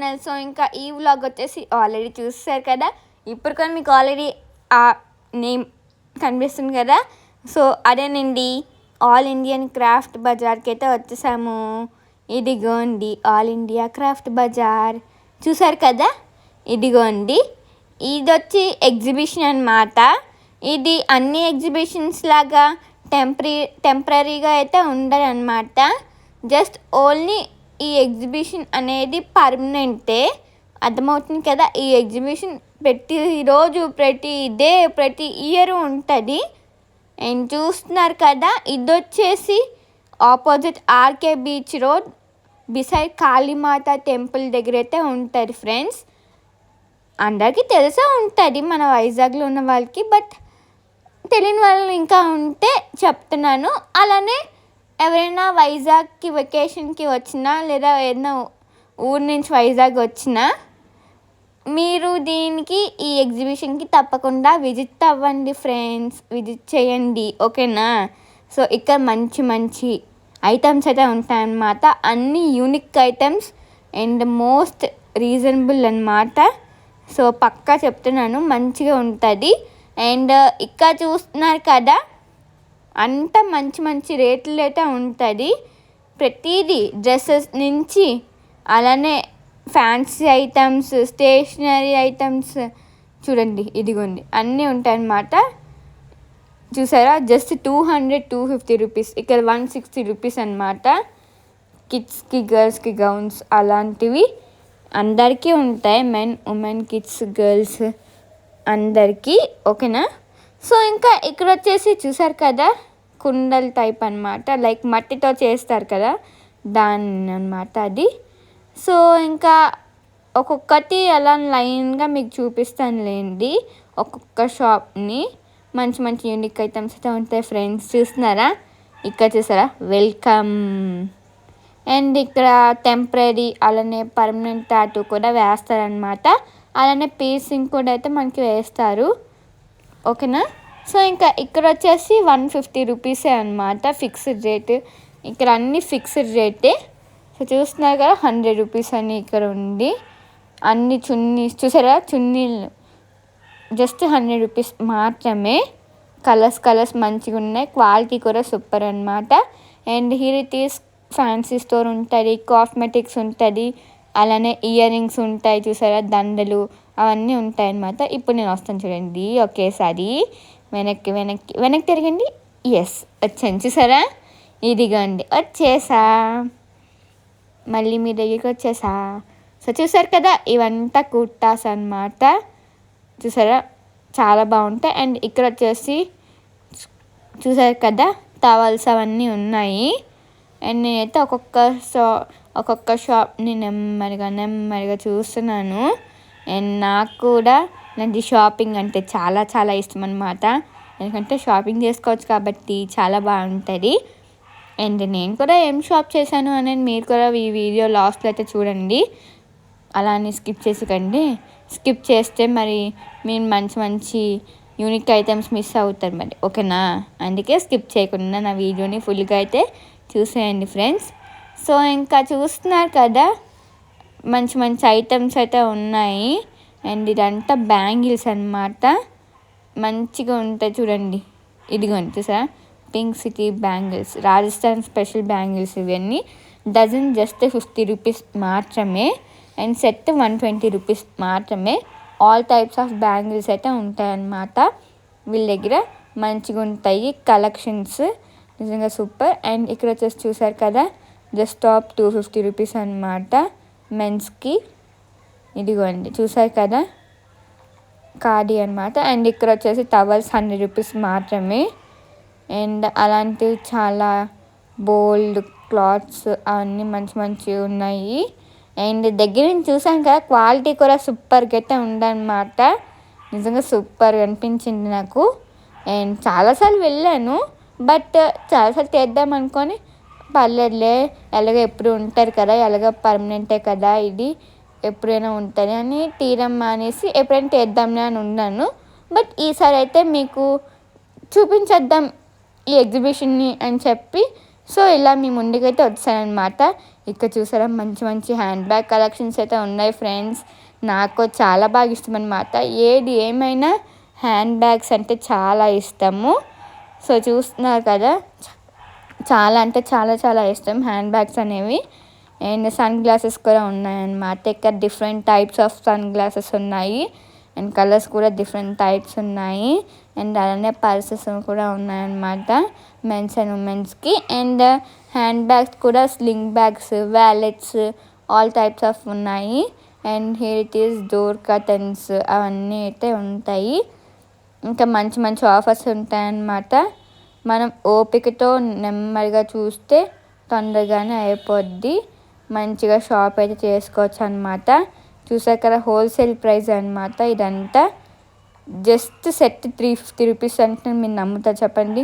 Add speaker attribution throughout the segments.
Speaker 1: Channel. So ఇంకా ఈ vlog వచ్చేసి ఆల్రెడీ చూసారు కదా. ఇప్పుడు కూడా మీకు ఆల్రెడీ ఆ నేమ్ కనిపిస్తుంది కదా. సో అదేనండి, ఆల్ ఇండియన్ క్రాఫ్ట్ బజార్కి అయితే వచ్చేసాము. ఇదిగోండి ఆల్ ఇండియా క్రాఫ్ట్ బజార్, చూసారు కదా. ఇదిగోండి, ఇది వచ్చి ఎగ్జిబిషన్ అన్నమాట. ఇది అన్ని ఎగ్జిబిషన్స్ లాగా టెంపరీగా అయితే ఉండదన్నమాట. జస్ట్ ఓన్లీ ఈ ఎగ్జిబిషన్ అనేది పర్మనెంటే, అర్థమవుతుంది కదా. ఈ ఎగ్జిబిషన్ ప్రతిరోజు ప్రతి ఇయర్ ఉంటుంది. అండ్ చూస్తున్నారు కదా, ఇది వచ్చేసి opposite RK beach road beside Kalimata temple దగ్గర అయితే ఉంటుంది ఫ్రెండ్స్. అందరికీ తెలిసే ఉంటుంది మన వైజాగ్లో ఉన్న వాళ్ళకి, బట్ తెలియని వాళ్ళు ఇంకా ఉంటే చెప్తున్నాను. అలానే ఎవరైనా వైజాగ్కి వెకేషన్కి వచ్చినా లేదా ఏదైనా ఊరి నుంచి వైజాగ్ వచ్చినా మీరు దీనికి ఈ ఎగ్జిబిషన్కి తప్పకుండా విజిట్ అవ్వండి ఫ్రెండ్స్, విజిట్ చేయండి, ఓకేనా. సో ఇక్కడ మంచి మంచి ఐటమ్స్ అయితే ఉంటాయన్నమాట. అన్నీ unique items and most reasonable అన్నమాట. సో పక్కా చెప్తున్నాను, మంచిగా ఉంటుంది. అండ్ ఇక్కడ చూస్తున్నారు కదా, అంత మంచి మంచి రేట్లు అయితే ఉంటుంది. ప్రతిదీ డ్రెస్సెస్ నుంచి అలానే ఫ్యాన్సీ ఐటమ్స్, స్టేషనరీ ఐటమ్స్ చూడండి, ఇదిగోండి అన్నీ ఉంటాయన్నమాట. చూసారా, జస్ట్ 250 రూపీస్, ఇక్కడ 160 రూపీస్ అన్నమాట. కిడ్స్కి గర్ల్స్కి గౌన్స్ అలాంటివి అందరికీ ఉంటాయి, మెన్ ఉమెన్ కిడ్స్ గర్ల్స్ అందరికీ, ఓకేనా. సో ఇంకా ఇక్కడ వచ్చేసి చూసారు కదా, కుండల్ టైప్ అన్నమాట, లైక్ మట్టితో చేస్తారు కదా దాన్ని అన్నమాట అది. సో ఇంకా ఒక్కొక్కటి అలా లైన్గా మీకు చూపిస్తానులేండి, ఒక్కొక్క షాప్ని. మంచి మంచి యూనిక్ ఐటమ్స్ అయితే ఉంటాయి ఫ్రెండ్స్. చూస్తున్నారా, ఇక్కడ చూసారా వెల్కమ్. అండ్ ఇక్కడ టెంపరీ అలానే పర్మనెంట్ టాటూ కూడా వేస్తారనమాట. అలానే పీసింగ్ కూడా అయితే మనకి వేస్తారు, ఓకేనా. సో ఇంకా ఇక్కడ వచ్చేసి 150 రూపీసే అనమాట ఫిక్స్డ్ రేట్. ఇక్కడ అన్ని ఫిక్స్డ్ రేటే. సో చూస్తున్నారు కదా, 100 రూపీస్ అని ఇక్కడ ఉంది. అన్ని చున్నీస్ చూసారా, చున్నీలు జస్ట్ 100 రూపీస్ మాత్రమే. కలర్స్ మంచిగా ఉన్నాయి, క్వాలిటీ కూడా సూపర్ అనమాట. And here it is fancy store ఉంటుంది, కాస్మెటిక్స్ ఉంటుంది, అలానే ఇయర్ రింగ్స్ ఉంటాయి చూసారా, దండలు అవన్నీ ఉంటాయి అన్నమాట. ఇప్పుడు నేను వస్తాను చూడండి, ఒకేసారి వెనక్కి తిరగండి. ఎస్, వచ్చాను చూసారా, ఇదిగోండి వచ్చేసా, మళ్ళీ మీ దగ్గరికి వచ్చేసా. సో చూసారు కదా, ఇవంతా కుర్తాస్ అన్నమాట. చూసారా, చాలా బాగుంటాయి. అండ్ ఇక్కడ వచ్చేసి చూసారు కదా, టవల్స్ అవన్నీ ఉన్నాయి. అండ్ నేనైతే ఒక్కొక్క షాప్ని నెమ్మదిగా చూస్తున్నాను. అండ్ నాకు కూడా నాకు షాపింగ్ అంటే చాలా చాలా ఇష్టం అనమాట. ఎందుకంటే షాపింగ్ చేసుకోవచ్చు కాబట్టి చాలా బాగుంటుంది. అండ్ నేను కూడా ఏం షాప్ చేశాను అనేది మీరు కూడా ఈ వీడియో లాస్ట్లో అయితే చూడండి. అలానే స్కిప్ చేసేకండి, స్కిప్ చేస్తే మరి మీరు మంచి యూనిక్ ఐటమ్స్ మిస్ అవుతారు మరి, ఓకేనా. అందుకే స్కిప్ చేయకుండా నా వీడియోని ఫుల్గా అయితే చూసేయండి ఫ్రెండ్స్. సో ఇంకా చూస్తున్నారు కదా, మంచి ఐటమ్స్ అయితే ఉన్నాయి. అండ్ ఇదంతా బ్యాంగిల్స్ అన్నమాట, మంచిగా ఉంటాయి చూడండి. ఇదిగోండి చూసారా, pink city bangles, Rajasthan special bangles. ఇవన్నీ డజన్ జస్ట్ 50 రూపీస్ మాత్రమే. అండ్ సెట్ 120 రూపీస్ మాత్రమే. ఆల్ టైప్స్ ఆఫ్ బ్యాంగిల్స్ అయితే ఉంటాయన్నమాట వీళ్ళ దగ్గర, మంచిగా ఉంటాయి కలెక్షన్స్, నిజంగా సూపర్. అండ్ ఇక్కడ వచ్చేసి చూసారు కదా, జస్ట్ టాప్ 250 రూపీస్ అనమాట మెన్స్కి. ఇదిగోండి చూసారు కదా, కార్డీ అనమాట. అండ్ ఇక్కడ వచ్చేసి టవల్స్ 100 రూపీస్ మాత్రమే. అండ్ అలాంటివి చాలా బోల్డ్ క్లాత్స్ అవన్నీ మంచి ఉన్నాయి. అండ్ దగ్గర నుంచి చూసాను కదా, క్వాలిటీ కూడా సూపర్గా అయితే ఉందన్నమాట. నిజంగా సూపర్ అనిపించింది నాకు. అండ్ చాలాసార్లు వెళ్ళాను, బట్ చాలాసార్లు చేద్దాం అనుకొని పర్లేదులే, ఎలాగో ఎప్పుడు ఉంటారు కదా, ఎలాగో పర్మనెంటే కదా, ఇది ఎప్పుడైనా ఉంటుంది అని తీరం మానేసి ఎప్పుడైనా చేద్దాంలే అని ఉన్నాను. బట్ ఈసారి అయితే మీకు చూపించేద్దాం ఈ ఎగ్జిబిషన్ని అని చెప్పి సో ఇలా మీ ముందుకైతే వచ్చానమాట. ఇక్కడ చూసారా మంచి మంచి హ్యాండ్ బ్యాగ్ కలెక్షన్స్ అయితే ఉన్నాయి ఫ్రెండ్స్. నాకు చాలా బాగా ఇష్టం అనమాట. ఏది ఏమైనా హ్యాండ్ బ్యాగ్స్ అంటే చాలా ఇష్టము. సో చూస్తున్నారు కదా, చాలా అంటే చాలా చాలా ఇష్టం హ్యాండ్ బ్యాగ్స్ అనేవి. అండ్ సన్ గ్లాసెస్ కూడా ఉన్నాయన్నమాట. ఇక్కడ different types of sunglasses ఉన్నాయి. అండ్ కలర్స్ కూడా డిఫరెంట్ టైప్స్ ఉన్నాయి. అండ్ అలానే పర్సెస్ కూడా ఉన్నాయన్నమాట మెన్స్ అండ్ ఉమెన్స్కి. అండ్ హ్యాండ్ బ్యాగ్స్ కూడా sling bags, wallets, all types of ఉన్నాయి. And here it is door curtains అవన్నీ అయితే ఉంటాయి. ఇంకా మంచి మంచి ఆఫర్స్ ఉంటాయన్నమాట. మనం ఓపికతో నెమ్మదిగా చూస్తే తొందరగానే అయిపోద్ది. మంచిగా షాప్ అయితే చేసుకోవచ్చు అనమాట. చూసారు కదా హోల్సేల్ ప్రైస్ అనమాట ఇదంతా. జస్ట్ సెట్ 350 రూపీస్ అంటే మీరు నమ్ముతారు చెప్పండి.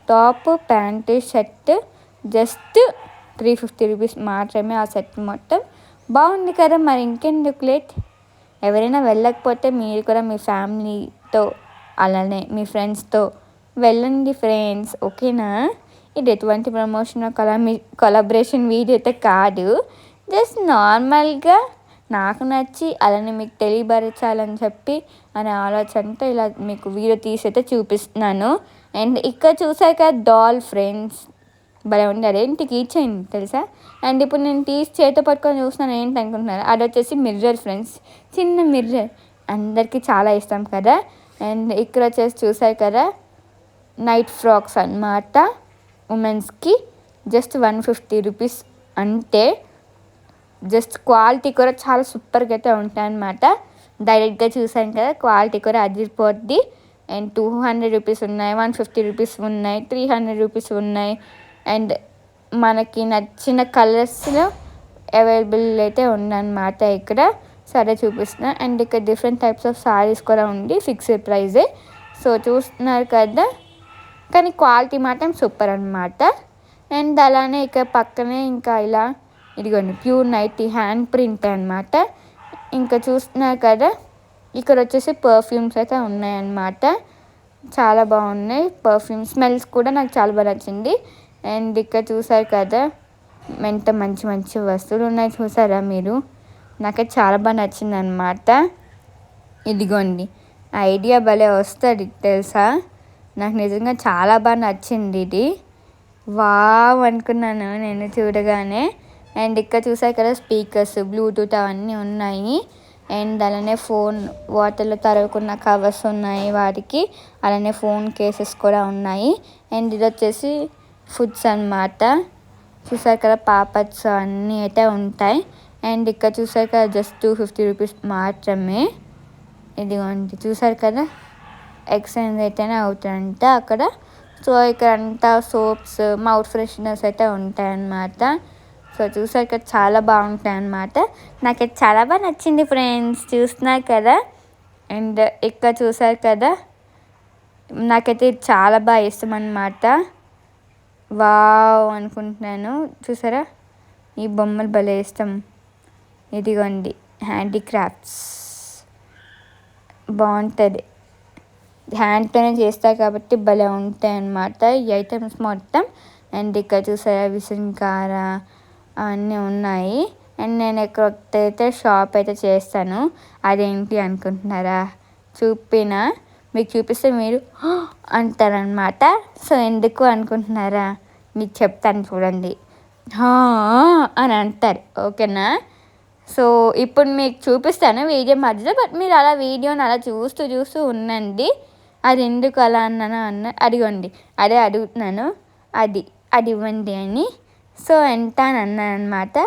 Speaker 1: Top pant shirt just 350 rupees మాత్రమే ఆ సెట్ మొత్తం. బాగుంది కదా, మరి ఇంకెందుకు లేట్. ఎవరైనా వెళ్ళకపోతే మీరు కూడా మీ ఫ్యామిలీతో అలానే మీ ఫ్రెండ్స్తో వెళ్ళండి ఫ్రెండ్స్, ఓకేనా. ఇది ఎటువంటి ప్రమోషన్ కొలాబరేషన్ వీడియో అయితే కాదు. జస్ట్ నార్మల్గా నాకు నచ్చి అలానే మీకు తెలియపరచాలని చెప్పి అనే ఆలోచనతో ఇలా మీకు వీడియో తీసి అయితే చూపిస్తున్నాను. అండ్ ఇక్కడ చూసాక డాల్ ఫ్రెండ్స్ భలే ఉంది. అదేంటి కీచైన్ తెలుసా. అండ్ ఇప్పుడు నేను తీసి చేతితో పట్టుకొని చూస్తున్నాను ఏంటి అనుకుంటున్నారు, అది వచ్చేసి మిర్రర్ ఫ్రెండ్స్, చిన్న మిర్రర్. అందరికీ చాలా ఇష్టం కదా. అండ్ ఇక్కడ వచ్చేసి చూసారు కదా నైట్ ఫ్రాక్స్ అన్నమాట ఉమెన్స్కి. జస్ట్ 150 రూపీస్ అంటే జస్ట్ క్వాలిటీ కూడా చాలా సూపర్గా అయితే ఉంటాయన్నమాట. డైరెక్ట్గా చూసాను కదా క్వాలిటీ కూడా అదిరిపోద్ది. అండ్ 200 రూపీస్ ఉన్నాయి, 150 రూపీస్ ఉన్నాయి, 300 రూపీస్ ఉన్నాయి. అండ్ మనకి నచ్చిన కలర్స్లో అవైలబుల్ అయితే ఉందన్నమాట ఇక్కడ. సరే చూపిస్తున్నా. అండ్ ఇక్కడ డిఫరెంట్ టైప్స్ ఆఫ్ సారీస్ కూడా ఉంది, ఫిక్స్డ్ ప్రైజే. సో చూస్తున్నారు కదా, కానీ క్వాలిటీ మాత్రం సూపర్ అనమాట. అండ్ అలానే ఇక్కడ పక్కనే ఇంకా ఇలా ఇదిగోండి ప్యూర్ నైటీ హ్యాండ్ ప్రింట్ అనమాట. ఇంకా చూస్తున్నారు కదా ఇక్కడ వచ్చేసి పర్ఫ్యూమ్స్ అయితే ఉన్నాయన్నమాట. చాలా బాగున్నాయి పర్ఫ్యూమ్ స్మెల్స్ కూడా నాకు చాలా బాగా నచ్చింది. అండ్ ఇక్కడ చూసారు కదా ఎంత మంచి మంచి వస్తువులు ఉన్నాయి చూసారా మీరు. నాకైతే చాలా బాగా నచ్చింది అనమాట. ఇదిగోండి ఐడియా భలే వస్తుంది తెలుసా. నాకు నిజంగా చాలా బాగా నచ్చింది ఇది. వావ్ అనుకున్నాను నేను చూడగానే. అండ్ ఇక్కడ చూసారు కదా స్పీకర్స్, బ్లూటూత్ అవన్నీ ఉన్నాయి. అండ్ అలానే ఫోన్ వాటర్లో తరగకున్న కవర్స్ ఉన్నాయి వాటికి. అలానే ఫోన్ కేసెస్ కూడా ఉన్నాయి. అండ్ ఇది వచ్చేసి ఫుడ్స్ అన్నమాట. చూసారు కదా పాపడ్స్ అన్నీ అయితే ఉంటాయి. అండ్ ఇక్కడ చూసారు కదా జస్ట్ 250 రూపీస్ మాత్రమే. ఇదిగోండి చూసారు కదా ఎక్స్చేంజ్ అయితేనే అవుతాయంట అక్కడ. సో ఇక్కడ అంతా సోప్స్, మౌత్ ఫ్రెషనర్స్ అయితే ఉంటాయన్నమాట. సో చూసారు కదా చాలా బాగుంటాయి అన్నమాట. నాకైతే చాలా బాగా నచ్చింది ఫ్రెండ్స్, చూస్తున్నారు కదా. అండ్ ఇక్కడ చూసారు కదా నాకైతే చాలా బాగా ఇష్టం అన్నమాట. వావ్ అనుకుంటున్నాను చూసారా, ఈ బొమ్మలు భలే ఇష్టం. ఇదిగోండి హ్యాండీక్రాఫ్ట్స్ బాగుంటుంది, హ్యాండ్తోనే చేస్తారు కాబట్టి భలే ఉంటాయి అన్నమాట ఈ ఐటమ్స్ మొత్తం. అండ్ ఇక్కడ చూసారా విసనకర్ర అవన్నీ ఉన్నాయి. అండ్ నేను ఎక్కడైతే షాప్ అయితే చేస్తాను అదేంటి అనుకుంటున్నారా, మీకు చూపిస్తే మీరు అంటారనమాట. సో ఎందుకు అనుకుంటున్నారా, మీకు చెప్తాను చూడండి అని అంటారు, ఓకేనా. సో ఇప్పుడు మీకు చూపిస్తాను వీడియో మధ్యలో, బట్ మీరు అలా వీడియోని అలా చూస్తూ ఉండండి. అది ఎందుకు అలా అడిగండి, అదే అడుగుతున్నాను, అది ఇవ్వండి అని. సో ఎంత అని అన్నాను అనమాట.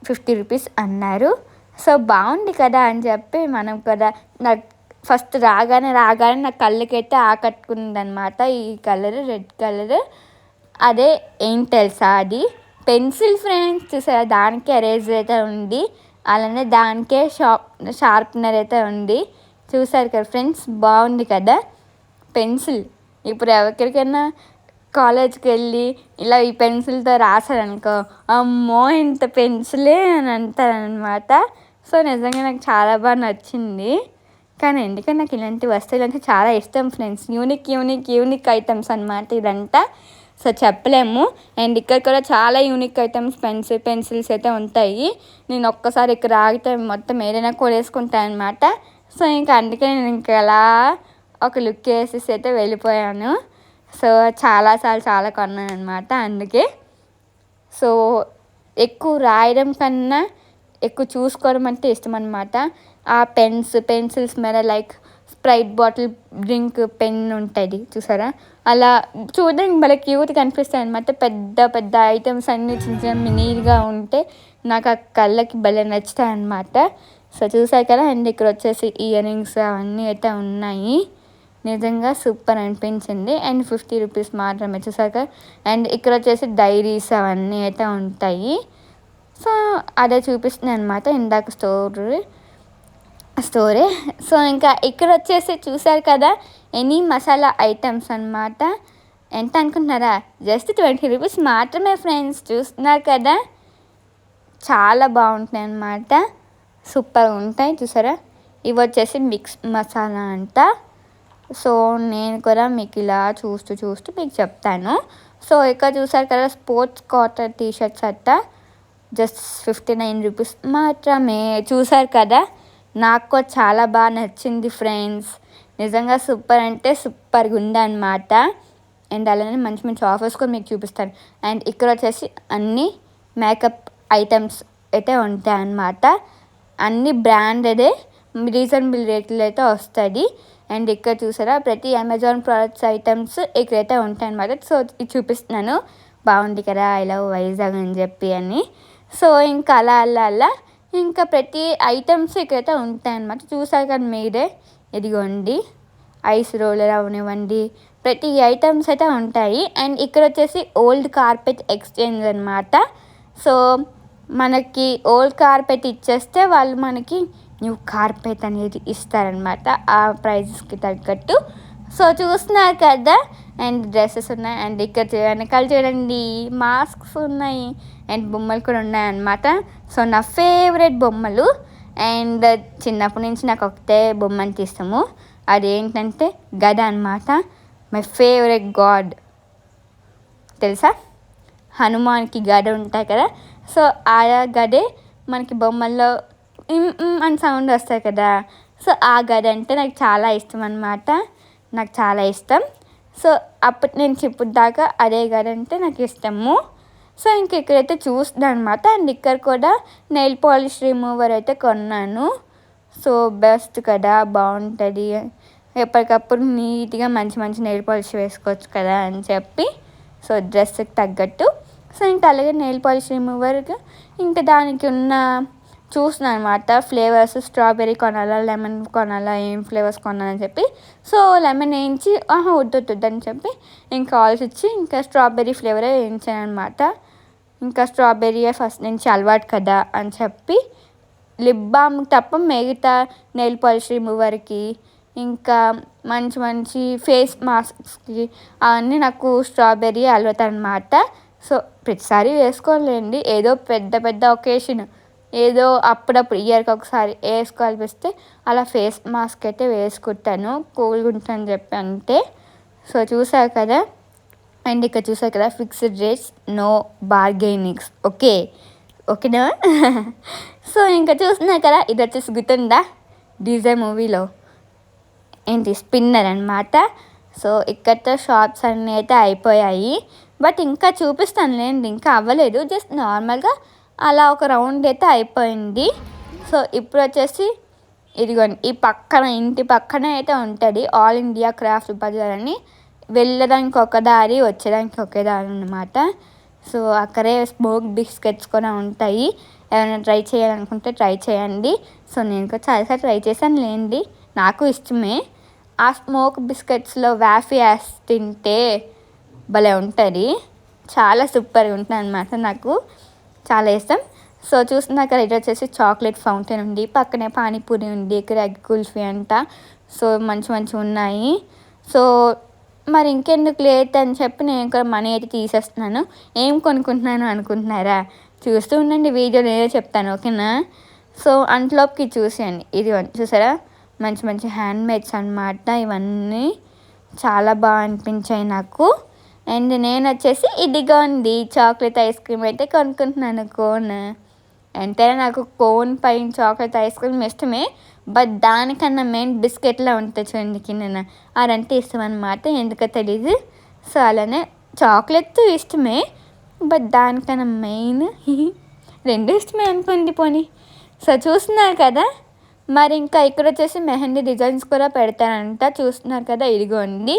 Speaker 1: 50 రూపీస్ అన్నారు. సో బాగుంది కదా అని చెప్పి మనం కదా, నాకు ఫస్ట్ రాగానే నా కళ్ళకైతే ఆకట్టుకుంది అనమాట ఈ కలర్, రెడ్ కలర్. అదే ఏం తెలుసా, అది పెన్సిల్ ఫ్రెండ్స్. చూసారా దానికే ఎరేజర్ అయితే ఉంది, అలానే దానికే షార్ప్నర్ అయితే ఉంది. చూసారు కదా ఫ్రెండ్స్, బాగుంది కదా పెన్సిల్. ఇప్పుడు ఎవరికైనా కాలేజ్కి వెళ్ళి ఇలా ఈ పెన్సిల్తో రాశారనుకో, అమ్మో ఇంత పెన్సిలే అని అంటారనమాట. సో నిజంగా నాకు చాలా బాగా నచ్చింది. కానీ ఎందుకంటే నాకు ఇలాంటి వస్తువులు అంటే చాలా ఇష్టం ఫ్రెండ్స్. యూనిక్ ఐటమ్స్ అనమాట ఇదంతా. సో చెప్పలేము. అండ్ ఇక్కడ కూడా చాలా యూనిక్ ఐటమ్స్ పెన్సిల్స్ అయితే ఉంటాయి. నేను ఒక్కసారి ఇక్కడ ఆగితే మొత్తం ఏదైనా కొనేసుకుంటాను అనమాట. సో ఇంకా అందుకే నేను ఇంకా అలా ఒక లుక్ వేసేసి అయితే వెళ్ళిపోయాను. సో చాలా కొన్నాను అనమాట అందుకే. సో ఎక్కువ రాయడం కన్నా ఎక్కువ చూసుకోవడం అంటే ఇష్టం అనమాట. ఆ పెన్సిల్స్ మీద like Sprite bottle drink pen ఉంటుంది చూసారా, అలా చూడడానికి భలే క్యూట్గా అనిపిస్తాయి అనమాట. పెద్ద ఐటమ్స్ అన్నీ చిన్న మినీగా ఉంటే నాకు ఆ కళ్ళకి భలే నచ్చుతాయి అనమాట. సో చూసారు కదా. అండ్ ఇక్కడ వచ్చేసి ఇయర్ రింగ్స్ అవన్నీ అయితే ఉన్నాయి. నిజంగా సూపర్ అనిపించింది. అండ్ 50 రూపీస్ మాత్రమే చూసారు కదా. అండ్ ఇక్కడ వచ్చేసి డైరీస్ అవన్నీ అయితే ఉంటాయి. సో అదే చూపిస్తున్నాను అనమాట ఇందాక స్టోరీ. సో ఇంకా ఇక్కడ వచ్చేసి చూసారు కదా ఎనీ మసాలా ఐటమ్స్ అనమాట. ఎంత అనుకుంటున్నారా, జస్ట్ 20 రూపీస్ మాత్రమే ఫ్రెండ్స్. చూస్తున్నారు కదా చాలా బాగుంటాయి అన్నమాట, సూపర్గా ఉంటాయి చూసారా. ఇవి వచ్చేసి మిక్స్ మసాలా అంట. సో నేను కూడా మీకు ఇలా చూస్తూ మీకు చెప్తాను. సో ఇక్కడ చూసారు కదా స్పోర్ట్స్ కాటన్ టీషర్ట్స్ అట్ట జస్ట్ 59 రూపీస్ మాత్రమే. చూసారు కదా, నాకు చాలా బాగా నచ్చింది ఫ్రెండ్స్. నిజంగా సూపర్ అంటే సూపర్గా ఉందన్నమాట. అండ్ అలానే మంచి ఆఫర్స్ కూడా మీకు చూపిస్తాను. అండ్ ఇక్కడ వచ్చేసి అన్ని మేకప్ ఐటమ్స్ అయితే ఉంటాయి అన్నమాట. అన్ని బ్రాండెడే, రీజనబుల్ రేట్లో అయితే వస్తుంది. అండ్ ఇక్కడ చూసారా ప్రతి అమెజాన్ ప్రోడక్ట్స్ ఐటమ్స్ ఇక్కడైతే ఉంటాయి అన్నమాట. సో ఇది చూపిస్తున్నాను, బాగుంది కదా ఐ లవ్ వైజాగ్ అని చెప్పి అని. సో ఇంకా అలా ఇంకా ప్రతి ఐటమ్స్ ఇక్కడైతే ఉంటాయన్నమాట. చూసారు కదా మీరే, ఇదిగోండి ఐస్ రోలర్ అవనివ్వండి, ప్రతి ఐటమ్స్ అయితే ఉంటాయి. అండ్ ఇక్కడ వచ్చేసి ఓల్డ్ కార్పెట్ ఎక్స్చేంజ్ అనమాట. సో మనకి ఓల్డ్ కార్పెట్ ఇచ్చేస్తే వాళ్ళు మనకి న్యూ కార్పెట్ అనేది ఇస్తారనమాట ఆ ప్రైజెస్కి తగ్గట్టు. సో చూస్తున్నారు కదా. అండ్ డ్రెస్సెస్ ఉన్నాయి. అండ్ ఇక్కడ వెనకాల చూడండి మాస్క్స్ ఉన్నాయి. అండ్ బొమ్మలు కూడా ఉన్నాయన్నమాట. సో నా ఫేవరెట్ బొమ్మలు. అండ్ చిన్నప్పటి నుంచి నాకు ఒకటే బొమ్మ అంటే ఇష్టము, అదేంటంటే గద అనమాట. మై ఫేవరెట్ గాడ్ తెలుసా, హనుమాన్కి గద ఉంటాయి కదా. సో ఆ గదే మనకి బొమ్మల్లో అని సౌండ్ వస్తాయి కదా. సో ఆ గద అంటే నాకు చాలా ఇష్టం అనమాట, నాకు చాలా ఇష్టం. సో అప్పుడు నేను ఇప్పుడు దాకా అదే గద అంటే నాకు ఇష్టము. సో ఇంక ఇక్కడైతే చూస్తున్నాను అనమాట. అండ్ ఇక్కడ కూడా నెయిల్ పాలిష్ రిమూవర్ అయితే కొన్నాను. సో బెస్ట్ కదా, బాగుంటుంది, ఎప్పటికప్పుడు నీట్గా మంచి నెయిల్ పాలిష్ వేసుకోవచ్చు కదా అని చెప్పి. సో డ్రెస్కి తగ్గట్టు. సో ఇంకా అలాగే నెయిల్ పాలిష్ రిమూవర్గా ఇంకా దానికి ఉన్న చూస్తున్నాను అనమాట ఫ్లేవర్స్. స్ట్రాబెర్రీ కొనాలా, లెమన్ కొనాలా, ఏం ఫ్లేవర్స్ కొనాలని చెప్పి. సో లెమన్ వేయించి వద్దు అని చెప్పి ఇంకా ఆలోచించి ఇంకా స్ట్రాబెర్రీ ఫ్లేవరే వేయించాను అనమాట. ఇంకా స్ట్రాబెర్రీయే ఫస్ట్ నుంచి అలవాటు కదా అని చెప్పి లిప్ బామ్ తప్ప మిగతా నెయిల్ పాలిష్ రిమూవర్కి ఇంకా మంచి ఫేస్ మాస్క్స్కి అవన్నీ నాకు స్ట్రాబెర్రీ అలవాటు అనమాట. సో ప్రతిసారి వేసుకోలేండి, ఏదో పెద్ద ఒకేషన్, ఏదో అప్పుడప్పుడు ఇయర్కి ఒకసారి వేసుకోవాలిపిస్తే అలా ఫేస్ మాస్క్ అయితే వేసుకుంటాను, కూల్గా ఉంటాను చెప్పి అంతే. సో చూసారు కదా. అండ్ ఇక్కడ చూసారు కదా ఫిక్స్డ్ రేట్స్, నో బార్గెనింగ్స్, ఓకేనా. సో ఇంకా చూస్తున్నారు కదా, ఇది వచ్చేసి గుర్తుందా డీజే మూవీలో ఏంటి స్పిన్నర్ అనమాట. సో ఇక్కడతో షాప్స్ అన్నీ అయితే అయిపోయాయి. బట్ ఇంకా చూపిస్తాను లేండి, ఇంకా అవ్వలేదు, జస్ట్ నార్మల్గా అలా ఒక రౌండ్ అయితే అయిపోయింది. సో ఇప్పుడు వచ్చేసి ఇదిగోండి ఈ ఇంటి పక్కనే అయితే ఉంటుంది ఆల్ ఇండియా క్రాఫ్ట్ బజార్ అని. వెళ్ళడానికి ఒక దారి, వచ్చేదానికి ఒకే దారి అనమాట. సో అక్కడే స్మోక్ బిస్కెట్స్ కూడా ఉంటాయి, ఏమైనా ట్రై చేయాలనుకుంటే ట్రై చేయండి. సో నేను కూడా చాలాసార్లు ట్రై చేశాను లేండి, నాకు ఇష్టమే. ఆ స్మోక్ బిస్కెట్స్లో వ్యాఫీ యాస్ తింటే భలే ఉంటుంది, చాలా సూపర్గా ఉంటుంది అనమాట, నాకు చాలా ఇష్టం. సో చూస్తున్నాక ఇది వచ్చేసి చాక్లెట్ ఫౌంటైన్ ఉంది, పక్కనే పానీపూరి ఉంది, ఇక్కడ ఎగ్ కుల్ఫీ అంట. సో మంచి ఉన్నాయి. సో మరి ఇంకెందుకు లేట్ అని చెప్పి నేను ఇక్కడ మనీ అయితే తీసేస్తున్నాను. ఏం కొనుక్కుంటున్నాను అనుకుంటున్నారా, చూస్తూ ఉండండి వీడియో, నేనే చెప్తాను ఓకేనా. సో అంట్లోకి చూసేయండి, ఇది చూసారా మంచి హ్యాండ్ మేడ్స్ అనమాట. ఇవన్నీ చాలా బాగా అనిపించాయి నాకు. అండ్ నేను వచ్చేసి ఇదిగోండి చాక్లెట్ ఐస్ క్రీమ్ అయితే కొనుక్కుంటున్నాను కోన్. ఎంతైనా నాకు కోన్ పైన చాక్లెట్ ఐస్ క్రీమ్ ఇష్టమే, బట్ దానికన్నా మెయిన్ బిస్కెట్లా ఉంటుంది చూడండి కిందన, అదంటే ఇష్టం అనమాట, ఎందుకో తెలీదు. సో అలానే చాక్లెట్ ఇష్టమే, బట్ దానికన్నా మెయిన్ రెండు ఇష్టమే అనుకోండి పోనీ. సో చూస్తున్నారు కదా, మరి ఇంకా ఇక్కడ వచ్చేసి మెహందీ డిజైన్స్ కూడా పెడతానంట, చూస్తున్నారు కదా ఇదిగోండి.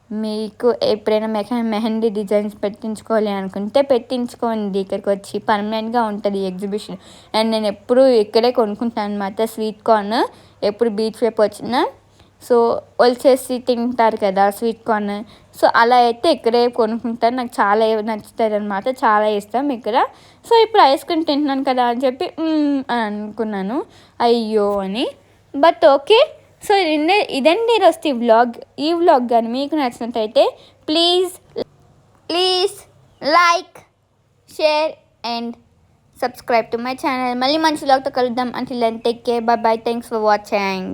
Speaker 1: మీకు ఎప్పుడైనా మెహందీ డిజైన్స్ పెట్టించుకోవాలి అనుకుంటే పెట్టించుకోండి, ఇక్కడికి వచ్చి పర్మనెంట్గా ఉంటుంది ఎగ్జిబిషన్. అండ్ నేను ఎప్పుడు ఇక్కడే కొనుక్కుంటాను అనమాట స్వీట్ కార్న్, ఎప్పుడు బీచ్ వైపు వచ్చినా. సో వచ్చేసి తింటారు కదా స్వీట్ కార్న్, సో అలా అయితే ఇక్కడే కొనుక్కుంటాను, నాకు చాలా నచ్చుతుంది అనమాట, చాలా ఇష్టం ఇక్కడ. సో ఇప్పుడు ఐస్ క్రీమ్ తింటున్నాను కదా అని చెప్పి అని అనుకున్నాను, అయ్యో అని. But okay. సో ఇదండి ఈరోజు ఈ వ్లాగ్ కానీ మీకు నచ్చినట్టయితే please like, share and subscribe to my channel. మళ్ళీ మంచి వ్లాగ్తో కలుద్దాం. Until then take care, bye bye, thanks for watching.